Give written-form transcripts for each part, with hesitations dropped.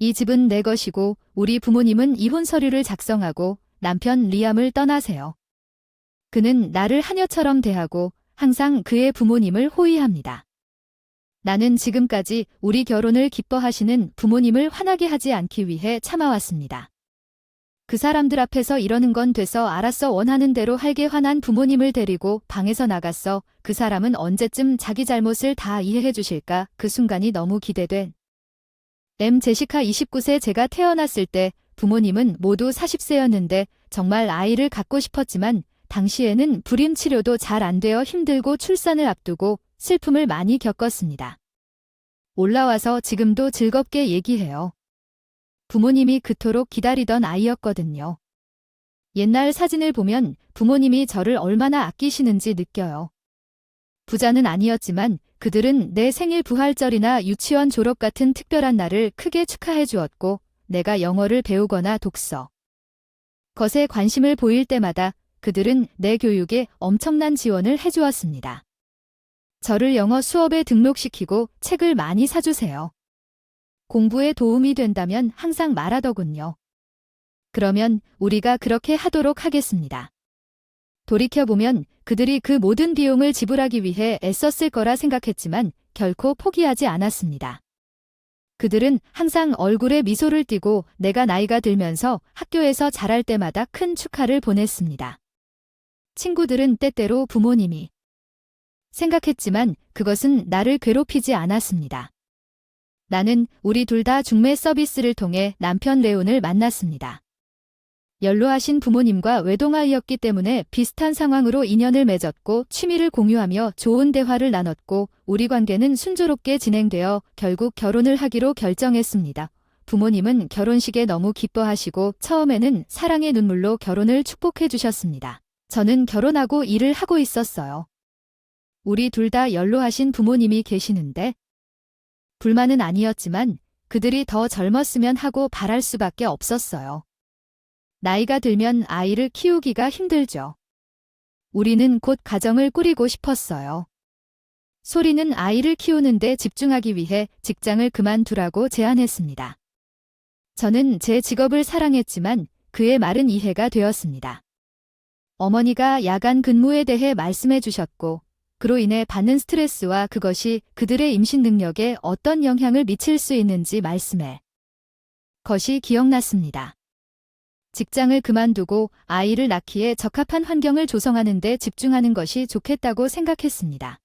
이 집은 내 것이고 우리 부모님은 이혼 서류를 작성하고 남편 리암을 떠나세요. 그는 나를 하녀처럼 대하고 항상 그의 부모님을 호위합니다. 나는 지금까지 우리 결혼을 기뻐하시는 부모님을 화나게 하지 않기 위해 참아왔습니다. 그 사람들 앞에서 이러는 건 돼서 알았어 원하는 대로 할게 화난 부모님을 데리고 방에서 나갔어. 그 사람은 언제쯤 자기 잘못을 다 이해해 주실까 그 순간이 너무 기대돼. 제시카 29세 제가 태어났을 때 부모님은 모두 40세였는데 정말 아이를 갖고 싶었지만 당시에는 불임 치료도 잘 안 되어 힘들고 출산을 앞두고 슬픔을 많이 겪었습니다. 올라와서 지금도 즐겁게 얘기해요. 부모님이 그토록 기다리던 아이였거든요. 옛날 사진을 보면 부모님이 저를 얼마나 아끼시는지 느껴요. 부자는 아니었지만 그들은 내 생일 부활절이나 유치원 졸업 같은 특별한 날을 크게 축하해 주었고 내가 영어를 배우거나 독서, 것에 관심을 보일 때마다 그들은 내 교육에 엄청난 지원을 해주었습니다. 저를 영어 수업에 등록시키고 책을 많이 사주세요. 공부에 도움이 된다면 항상 말하더군요. 그러면 우리가 그렇게 하도록 하겠습니다. 돌이켜보면 그들이 그 모든 비용을 지불하기 위해 애썼을 거라 생각했지만 결코 포기하지 않았습니다. 그들은 항상 얼굴에 미소를 띠고 내가 나이가 들면서 학교에서 자랄 때마다 큰 축하를 보냈습니다. 친구들은 때때로 부모님이 생각했지만 그것은 나를 괴롭히지 않았습니다. 나는 우리 둘 다 중매 서비스를 통해 남편 레온을 만났습니다. 연로하신 부모님과 외동아이였기 때문에 비슷한 상황으로 인연을 맺었고 취미를 공유하며 좋은 대화를 나눴고 우리 관계는 순조롭게 진행되어 결국 결혼을 하기로 결정했습니다. 부모님은 결혼식에 너무 기뻐하시고 처음에는 사랑의 눈물로 결혼을 축복해 주셨습니다. 저는 결혼하고 일을 하고 있었어요. 우리 둘 다 연로하신 부모님이 계시는데 불만은 아니었지만 그들이 더 젊었으면 하고 바랄 수밖에 없었어요. 나이가 들면 아이를 키우기가 힘들죠. 우리는 곧 가정을 꾸리고 싶었어요. 소리는 아이를 키우는데 집중하기 위해 직장을 그만두라고 제안했습니다. 저는 제 직업을 사랑했지만 그의 말은 이해가 되었습니다. 어머니가 야간 근무에 대해 말씀해 주셨고 그로 인해 받는 스트레스와 그것이 그들의 임신 능력에 어떤 영향을 미칠 수 있는지 말씀해 것이 기억났습니다. 직장을 그만두고 아이를 낳기에 적합한 환경을 조성하는 데 집중하는 것이 좋겠다고 생각했습니다.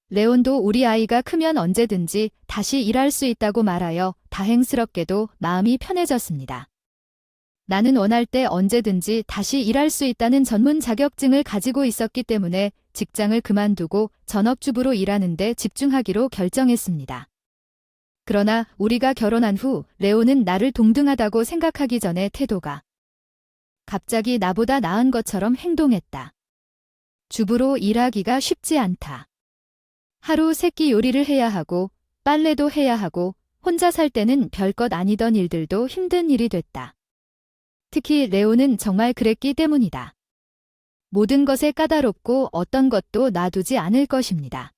레온도 우리 아이가 크면 언제든지 다시 일할 수 있다고 말하여 다행스럽게도 마음이 편해졌습니다. 나는 원할 때 언제든지 다시 일할 수 있다는 전문 자격증을 가지고 있었기 때문에 직장을 그만두고 전업주부로 일하는 데 집중하기로 결정했습니다. 그러나 우리가 결혼한 후 레온은 나를 동등하다고 생각하기 전에 태도가 갑자기 나보다 나은 것처럼 행동했다. 주부로 일하기가 쉽지 않다. 하루 3끼 요리를 해야 하고 빨래도 해야 하고 혼자 살 때는 별것 아니던 일들도 힘든 일이 됐다. 특히 레온은 정말 그랬기 때문이다. 모든 것에 까다롭고 어떤 것도 놔두지 않을 것입니다.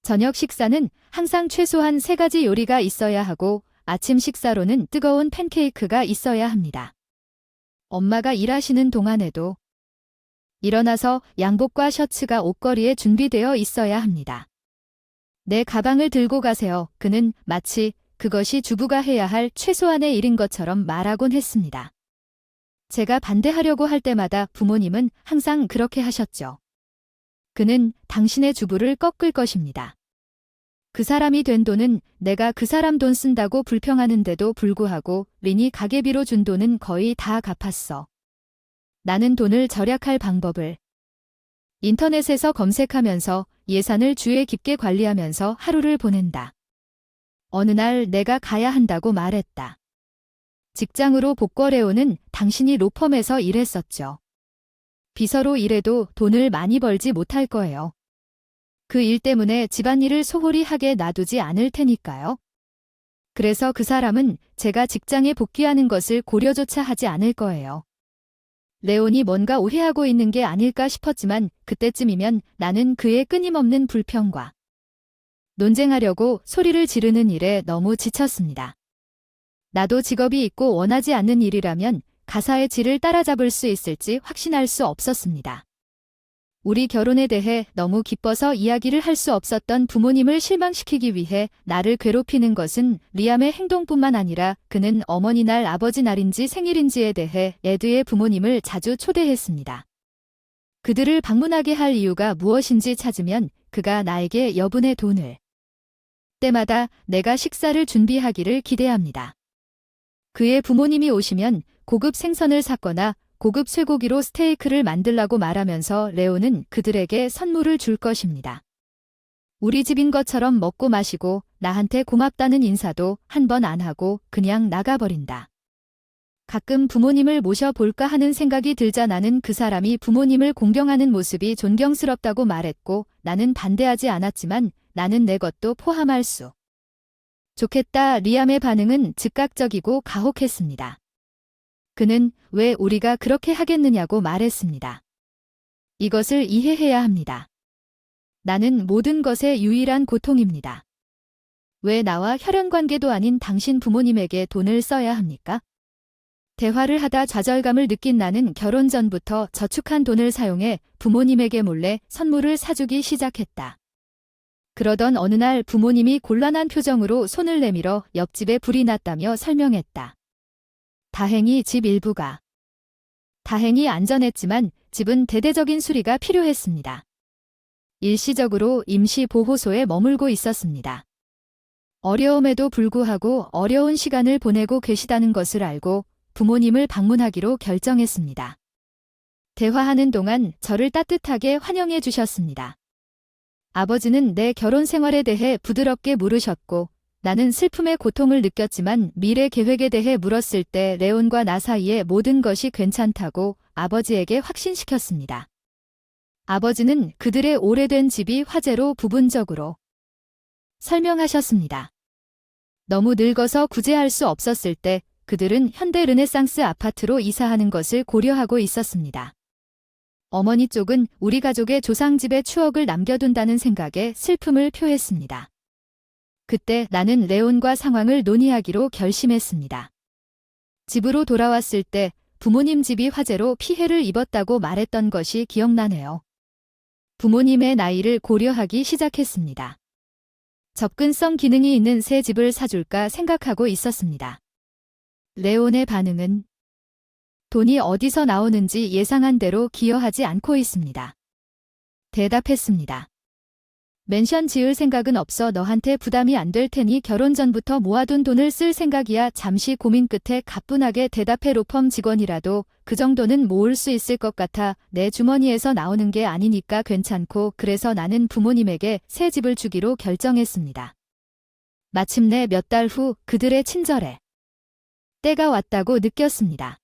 저녁 식사는 항상 최소한 3가지 요리가 있어야 하고 아침 식사로는 뜨거운 팬케이크가 있어야 합니다. 엄마가 일하시는 동안에도 일어나서 양복과 셔츠가 옷걸이에 준비되어 있어야 합니다. 내 가방을 들고 가세요. 그는 마치 그것이 주부가 해야 할 최소한의 일인 것처럼 말하곤 했습니다. 제가 반대하려고 할 때마다 부모님은 항상 그렇게 하셨죠. 그는 당신의 주부를 꺾을 것입니다. 그 사람이 된 돈은 내가 그 사람 돈 쓴다고 불평하는데도 불구하고 린이 가계비로 준 돈은 거의 다 갚았어. 나는 돈을 절약할 방법을 인터넷에서 검색하면서 예산을 주의 깊게 관리하면서 하루를 보낸다. 어느 날 내가 가야 한다고 말했다. 직장으로 복걸해오는 당신이 로펌에서 일했었죠. 비서로 일해도 돈을 많이 벌지 못할 거예요. 그 일 때문에 집안일을 소홀히 하게 놔두지 않을 테니까요. 그래서 그 사람은 제가 직장에 복귀하는 것을 고려조차 하지 않을 거예요. 레온이 뭔가 오해하고 있는 게 아닐까 싶었지만 그때쯤이면 나는 그의 끊임없는 불평과 논쟁하려고 소리를 지르는 일에 너무 지쳤습니다. 나도 직업이 있고 원하지 않는 일이라면 가사의 질을 따라잡을 수 있을지 확신할 수 없었습니다. 우리 결혼에 대해 너무 기뻐서 이야기를 할 수 없었던 부모님을 실망시키기 위해 나를 괴롭히는 것은 리암의 행동뿐만 아니라 그는 어머니 날, 아버지 날인지 생일인지에 대해 에드의 부모님을 자주 초대했습니다. 그들을 방문하게 할 이유가 무엇인지 찾으면 그가 나에게 여분의 돈을 때마다 내가 식사를 준비하기를 기대합니다. 그의 부모님이 오시면 고급 생선을 샀거나 고급 쇠고기로 스테이크를 만들라고 말하면서 레오는 그들에게 선물을 줄 것입니다. 우리 집인 것처럼 먹고 마시고 나한테 고맙다는 인사도 한 번 안 하고 그냥 나가버린다. 가끔 부모님을 모셔볼까 하는 생각이 들자 나는 그 사람이 부모님을 공경하는 모습이 존경스럽다고 말했고 나는 반대하지 않았지만 나는 내 것도 포함할 수 좋겠다. 리암의 반응은 즉각적이고 가혹했습니다. 그는 왜 우리가 그렇게 하겠느냐고 말했습니다. 이것을 이해해야 합니다. 나는 모든 것의 유일한 고통입니다. 왜 나와 혈연관계도 아닌 당신 부모님에게 돈을 써야 합니까? 대화를 하다 좌절감을 느낀 나는 결혼 전부터 저축한 돈을 사용해 부모님에게 몰래 선물을 사주기 시작했다. 그러던 어느 날 부모님이 곤란한 표정으로 손을 내밀어 옆집에 불이 났다며 설명했다. 다행히 집 일부가 다행히 안전했지만 집은 대대적인 수리가 필요했습니다. 일시적으로 임시 보호소에 머물고 있었습니다. 어려움에도 불구하고 어려운 시간을 보내고 계시다는 것을 알고 부모님을 방문하기로 결정했습니다. 대화하는 동안 저를 따뜻하게 환영해 주셨습니다. 아버지는 내 결혼 생활에 대해 부드럽게 물으셨고 나는 슬픔의 고통을 느꼈지만 미래 계획에 대해 물었을 때 레온과 나 사이에 모든 것이 괜찮다고 아버지에게 확신시켰습니다. 아버지는 그들의 오래된 집이 화재로 부분적으로 설명하셨습니다. 너무 늙어서 구제할 수 없었을 때 그들은 현대 르네상스 아파트로 이사하는 것을 고려하고 있었습니다. 어머니 쪽은 우리 가족의 조상집의 추억을 남겨둔다는 생각에 슬픔을 표했습니다. 그때 나는 레온과 상황을 논의하기로 결심했습니다. 집으로 돌아왔을 때 부모님 집이 화재로 피해를 입었다고 말했던 것이 기억나네요. 부모님의 나이를 고려하기 시작했습니다. 접근성 기능이 있는 새 집을 사줄까 생각하고 있었습니다. 레온의 반응은 돈이 어디서 나오는지 예상한 대로 기여하지 않고 있습니다. 대답했습니다. 맨션 지을 생각은 없어 너한테 부담이 안 될 테니 결혼 전부터 모아둔 돈을 쓸 생각이야. 잠시 고민 끝에 가뿐하게 대답해. 로펌 직원이라도 그 정도는 모을 수 있을 것 같아. 내 주머니에서 나오는 게 아니니까 괜찮고 그래서 나는 부모님에게 새 집을 주기로 결정했습니다. 마침내 몇 달 후 그들의 친절에 때가 왔다고 느꼈습니다.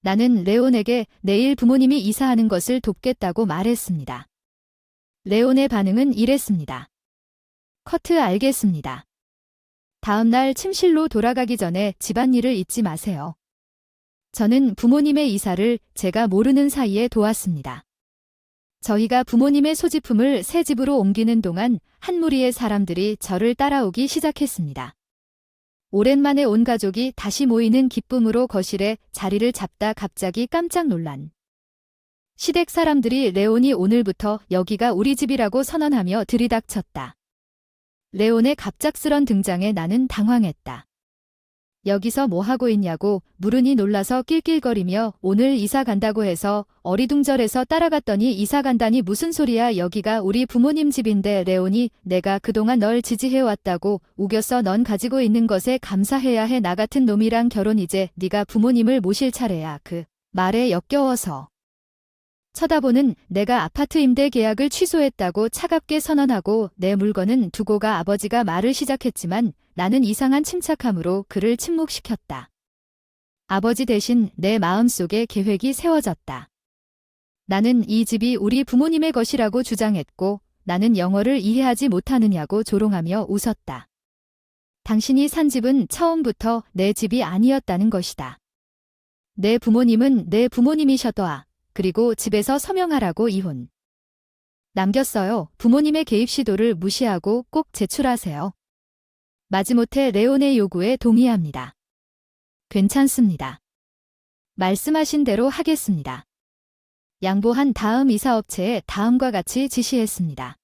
나는 레온에게 내일 부모님이 이사하는 것을 돕겠다고 말했습니다. 레온의 반응은 이랬습니다. 커트 알겠습니다. 다음 날 침실로 돌아가기 전에 집안일을 잊지 마세요. 저는 부모님의 이사를 제가 모르는 사이에 도왔습니다. 저희가 부모님의 소지품을 새 집으로 옮기는 동안 한 무리의 사람들이 저를 따라오기 시작했습니다. 오랜만에 온 가족이 다시 모이는 기쁨으로 거실에 자리를 잡다 갑자기 깜짝 놀란 시댁 사람들이 레온이 오늘부터 여기가 우리 집이라고 선언하며 들이닥쳤다. 레온의 갑작스런 등장에 나는 당황했다. 여기서 뭐 하고 있냐고 물으니 놀라서 낄낄거리며 오늘 이사 간다고 해서 어리둥절해서 따라갔더니 이사 간다니 무슨 소리야. 여기가 우리 부모님 집인데. 레온이 내가 그동안 널 지지해왔다고 우겼어. 넌 가지고 있는 것에 감사해야 해. 나 같은 놈이랑 결혼 이제 네가 부모님을 모실 차례야. 그 말에 역겨워서 쳐다보는 내가 아파트 임대 계약을 취소했다고 차갑게 선언하고 내 물건은 두고 가. 아버지가 말을 시작했지만 나는 이상한 침착함으로 그를 침묵시켰다. 아버지 대신 내 마음속에 계획이 세워졌다. 나는 이 집이 우리 부모님의 것이라고 주장했고 나는 영어를 이해하지 못하느냐고 조롱하며 웃었다. 당신이 산 집은 처음부터 내 집이 아니었다는 것이다. 내 부모님은 내 부모님이셔도아. 그리고 집에서 서명하라고 이혼 남겼어요. 부모님의 개입 시도를 무시하고 꼭 제출하세요. 마지못해 레온의 요구에 동의합니다. 괜찮습니다. 말씀하신 대로 하겠습니다. 양보한 다음 이사업체에 다음과 같이 지시했습니다.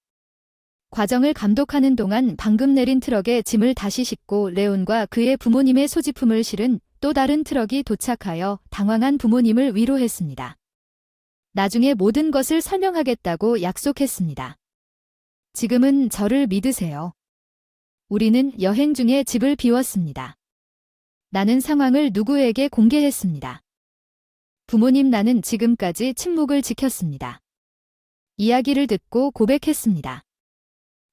과정을 감독하는 동안 방금 내린 트럭에 짐을 다시 싣고 레온과 그의 부모님의 소지품을 실은 또 다른 트럭이 도착하여 당황한 부모님을 위로했습니다. 나중에 모든 것을 설명하겠다고 약속했습니다. 지금은 저를 믿으세요. 우리는 여행 중에 집을 비웠습니다. 나는 상황을 누구에게 공개했습니다. 부모님, 나는 지금까지 침묵을 지켰습니다. 이야기를 듣고 고백했습니다.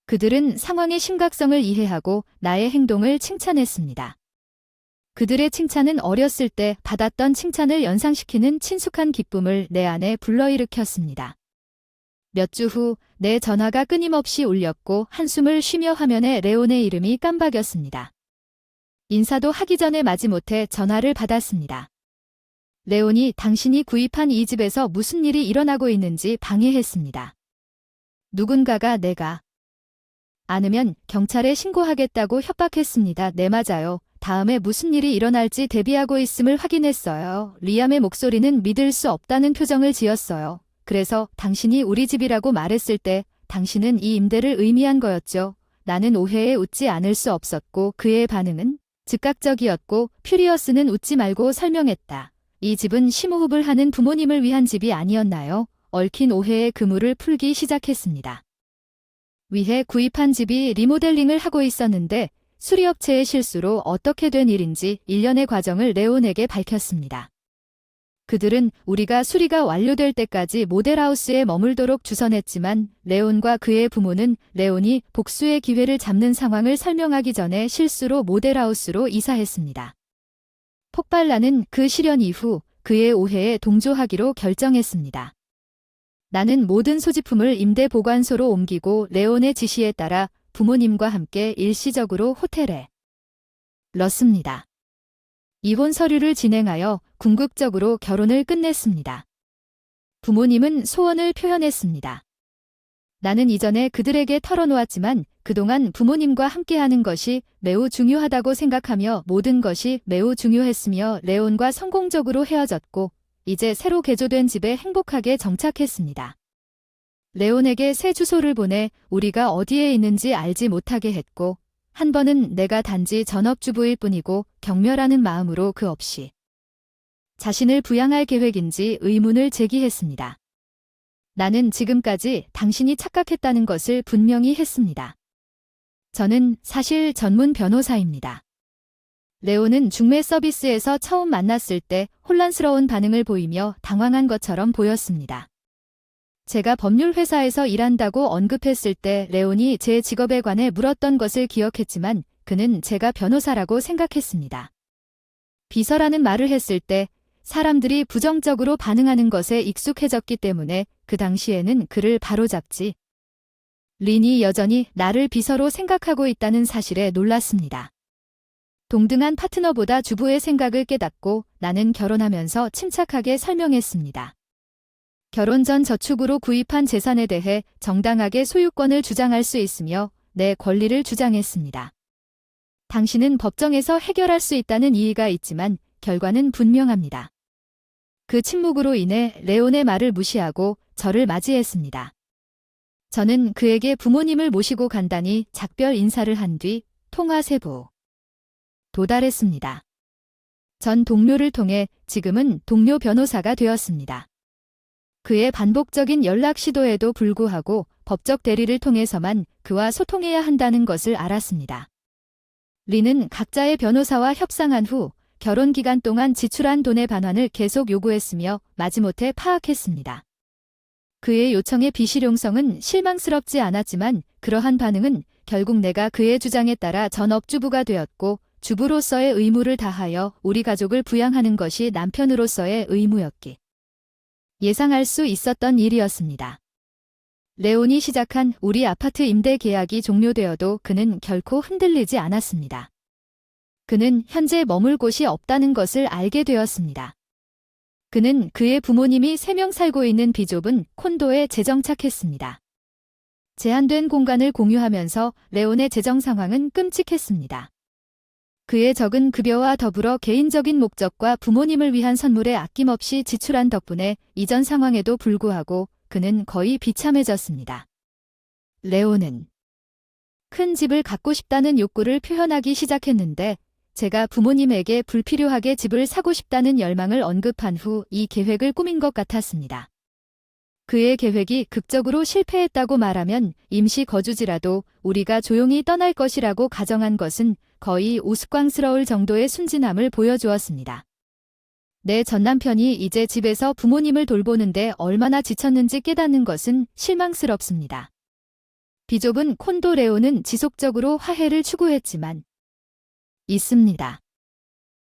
그들은 상황의 심각성을 이해하고 나의 행동을 칭찬했습니다. 그들의 칭찬은 어렸을 때 받았던 칭찬을 연상시키는 친숙한 기쁨을 내 안에 불러일으켰습니다. 몇 주 후 내 전화가 끊임없이 울렸고 한숨을 쉬며 화면에 레온의 이름이 깜박였습니다. 인사도 하기 전에 마지못해 전화를 받았습니다. 레온이 당신이 구입한 이 집에서 무슨 일이 일어나고 있는지 방해했습니다. 누군가가 내가 않으면 경찰에 신고하겠다고 협박했습니다. 네, 맞아요. 다음에 무슨 일이 일어날지 대비하고 있음을 확인했어요. 리암의 목소리는 믿을 수 없다는 표정을 지었어요. 그래서 당신이 우리 집이라고 말했을 때 당신은 이 임대를 의미한 거였죠. 나는 오해에 웃지 않을 수 없었고 그의 반응은 즉각적이었고 퓨리어스는 웃지 말고 설명했다. 이 집은 심호흡을 하는 부모님을 위한 집이 아니었나요? 얽힌 오해의 그물을 풀기 시작했습니다. 위해 구입한 집이 리모델링을 하고 있었는데 수리업체의 실수로 어떻게 된 일인지 일련의 과정을 레온에게 밝혔습니다. 그들은 우리가 수리가 완료될 때까지 모델하우스에 머물도록 주선했지만 레온과 그의 부모는 레온이 복수의 기회를 잡는 상황을 설명하기 전에 실수로 모델하우스로 이사했습니다. 폭발나는 그 실현 이후 그의 오해에 동조하기로 결정했습니다. 나는 모든 소지품을 임대 보관소로 옮기고 레온의 지시에 따라 부모님과 함께 일시적으로 호텔에 넣습니다. 이혼 서류를 진행하여 궁극적으로 결혼을 끝냈습니다. 부모님은 소원을 표현했습니다. 나는 이전에 그들에게 털어놓았지만 그동안 부모님과 함께하는 것이 매우 중요하다고 생각하며 모든 것이 매우 중요했으며 레온과 성공적으로 헤어졌고 이제 새로 개조된 집에 행복하게 정착했습니다. 레온에게 새 주소를 보내 우리가 어디에 있는지 알지 못하게 했고 한 번은 내가 단지 전업주부일 뿐이고 경멸하는 마음으로 그 없이 자신을 부양할 계획인지 의문을 제기했습니다. 나는 지금까지 당신이 착각했다는 것을 분명히 했습니다. 저는 사실 전문 변호사입니다. 레온은 중매 서비스에서 처음 만났을 때 혼란스러운 반응을 보이며 당황한 것처럼 보였습니다. 제가 법률 회사에서 일한다고 언급했을 때 레온이 제 직업에 관해 물었던 것을 기억했지만 그는 제가 변호사라고 생각했습니다. 비서라는 말을 했을 때 사람들이 부정적으로 반응하는 것에 익숙해졌기 때문에 그 당시에는 그를 바로잡지. 린이 여전히 나를 비서로 생각하고 있다는 사실에 놀랐습니다. 동등한 파트너보다 주부의 생각을 깨닫고 나는 결혼하면서 침착하게 설명했습니다. 결혼 전 저축으로 구입한 재산에 대해 정당하게 소유권을 주장할 수 있으며 내 권리를 주장했습니다. 당신은 법정에서 해결할 수 있다는 이의가 있지만 결과는 분명합니다. 그 침묵으로 인해 레온의 말을 무시하고 저를 맞이했습니다. 저는 그에게 부모님을 모시고 간단히 작별 인사를 한 뒤 통화 세부 도달했습니다. 전 동료를 통해 지금은 동료 변호사가 되었습니다. 그의 반복적인 연락 시도에도 불구하고 법적 대리를 통해서만 그와 소통해야 한다는 것을 알았습니다. 린은 각자의 변호사와 협상한 후 결혼 기간 동안 지출한 돈의 반환을 계속 요구했으며 마지못해 파악했습니다. 그의 요청의 비실용성은 실망스럽지 않았지만 그러한 반응은 결국 내가 그의 주장에 따라 전업주부가 되었고 주부로서의 의무를 다하여 우리 가족을 부양하는 것이 남편으로서의 의무였기 예상할 수 있었던 일이었습니다. 레온이 시작한 우리 아파트 임대 계약이 종료되어도 그는 결코 흔들리지 않았습니다. 그는 현재 머물 곳이 없다는 것을 알게 되었습니다. 그는 그의 부모님이 3명 살고 있는 비좁은 콘도에 재정착했습니다. 제한된 공간을 공유하면서 레온의 재정 상황은 끔찍했습니다. 그의 적은 급여와 더불어 개인적인 목적과 부모님을 위한 선물에 아낌없이 지출한 덕분에 이전 상황에도 불구하고 그는 거의 비참해졌습니다. 레오는 큰 집을 갖고 싶다는 욕구를 표현하기 시작했는데 제가 부모님에게 불필요하게 집을 사고 싶다는 열망을 언급한 후 이 계획을 꾸민 것 같았습니다. 그의 계획이 극적으로 실패했다고 말하면 임시 거주지라도 우리가 조용히 떠날 것이라고 가정한 것은 거의 우스꽝스러울 정도의 순진함을 보여주었습니다. 내 전남편이 이제 집에서 부모님을 돌보는데 얼마나 지쳤는지 깨닫는 것은 실망스럽습니다. 비좁은 콘도 레오는 지속적으로 화해를 추구했지만 있습니다.